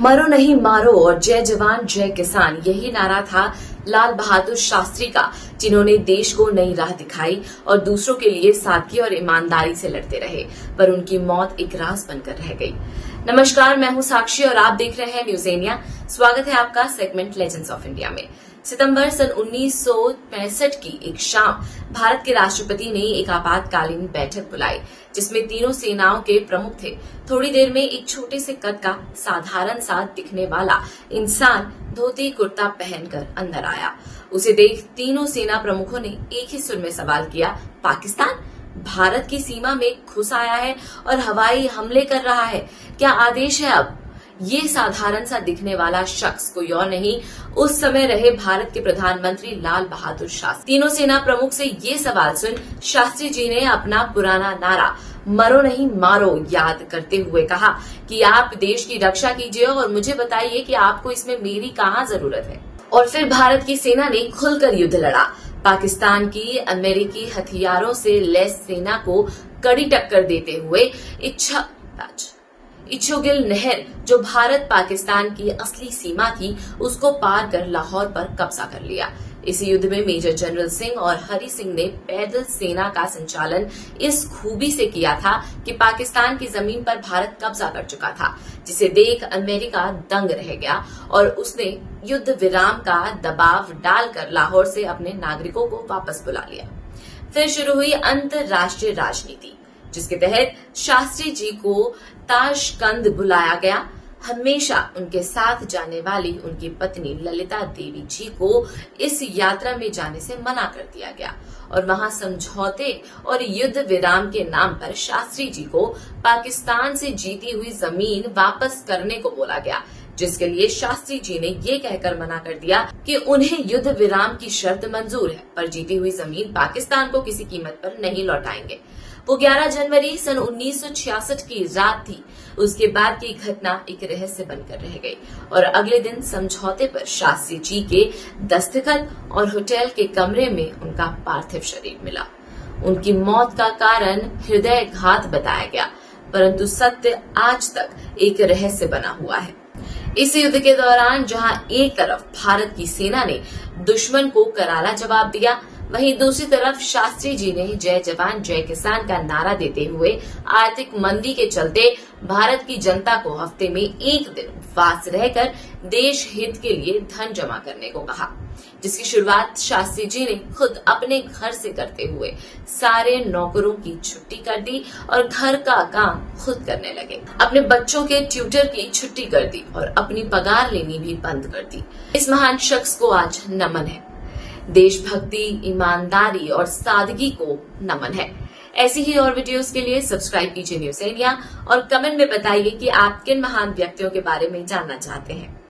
मरो नहीं मारो और जय जवान जय किसान, यही नारा था लाल बहादुर शास्त्री का, जिन्होंने देश को नई राह दिखाई और दूसरों के लिए सादगी और ईमानदारी से लड़ते रहे, पर उनकी मौत एक राज बनकर रह गई। नमस्कार, मैं हूं साक्षी और आप देख रहे हैं न्यूज इंडिया। स्वागत है आपका सेगमेंट लेजेंड्स ऑफ इंडिया में। सितंबर सन 1965 की एक शाम भारत के राष्ट्रपति ने एक आपातकालीन बैठक बुलाई, जिसमें तीनों सेनाओं के प्रमुख थे। थोड़ी देर में एक छोटे से कद का साधारण सा दिखने वाला इंसान धोती कुर्ता पहनकर अंदर आया। उसे देख तीनों सेना प्रमुखों ने एक ही सुर में सवाल किया, पाकिस्तान भारत की सीमा में घुस आया है और हवाई हमले कर रहा है, क्या आदेश है अब? ये साधारण सा दिखने वाला शख्स कोई और नहीं, उस समय रहे भारत के प्रधानमंत्री लाल बहादुर शास्त्री। तीनों सेना प्रमुख से ये सवाल सुन शास्त्री जी ने अपना पुराना नारा मरो नहीं मारो याद करते हुए कहा कि आप देश की रक्षा कीजिए और मुझे बताइए कि आपको इसमें मेरी कहाँ जरूरत है। और फिर भारत की सेना ने खुलकर युद्ध लड़ा। पाकिस्तान की अमेरिकी हथियारों से लैस सेना को कड़ी टक्कर देते हुए इच्छोगिल नहर, जो भारत पाकिस्तान की असली सीमा थी, उसको पार कर लाहौर पर कब्जा कर लिया। इस युद्ध में मेजर जनरल सिंह और हरि सिंह ने पैदल सेना का संचालन इस खूबी से किया था कि पाकिस्तान की जमीन पर भारत कब्जा कर चुका था, जिसे देख अमेरिका दंग रह गया और उसने युद्ध विराम का दबाव डालकर लाहौर से अपने नागरिकों को वापस बुला लिया। फिर शुरू हुई अंतर्राष्ट्रीय राजनीति, जिसके तहत शास्त्री जी को ताशकंद बुलाया गया। हमेशा उनके साथ जाने वाली उनकी पत्नी ललिता देवी जी को इस यात्रा में जाने से मना कर दिया गया और वहां समझौते और युद्ध विराम के नाम पर शास्त्री जी को पाकिस्तान से जीती हुई जमीन वापस करने को बोला गया, जिसके लिए शास्त्री जी ने ये कहकर मना कर दिया कि उन्हें युद्ध विराम की शर्त मंजूर है, पर जीती हुई जमीन पाकिस्तान को किसी कीमत पर नहीं लौटाएंगे। वो 11 जनवरी सन 1966 की रात थी। उसके बाद की घटना एक रहस्य बनकर रह गई और अगले दिन समझौते पर शास्त्री जी के दस्तखत और होटल के कमरे में उनका पार्थिव शरीर मिला। उनकी मौत का कारण हृदयघात बताया गया, परंतु सत्य आज तक एक रहस्य बना हुआ है। इस युद्ध के दौरान जहां एक तरफ भारत की सेना ने दुश्मन को करारा जवाब दिया, वहीं दूसरी तरफ शास्त्री जी ने जय जवान जय किसान का नारा देते हुए आर्थिक मंदी के चलते भारत की जनता को हफ्ते में एक दिन उपवास रहकर देश हित के लिए धन जमा करने को कहा, जिसकी शुरुआत शास्त्री जी ने खुद अपने घर से करते हुए सारे नौकरों की छुट्टी कर दी और घर का काम खुद करने लगे। अपने बच्चों के ट्यूटर की छुट्टी कर दी और अपनी पगार लेनी भी बंद कर दी। इस महान शख्स को आज नमन है। देशभक्ति, ईमानदारी और सादगी को नमन है। ऐसी ही और वीडियोस के लिए सब्सक्राइब कीजिए न्यूज इंडिया और कमेंट में बताइए कि आप किन महान व्यक्तियों के बारे में जानना चाहते हैं।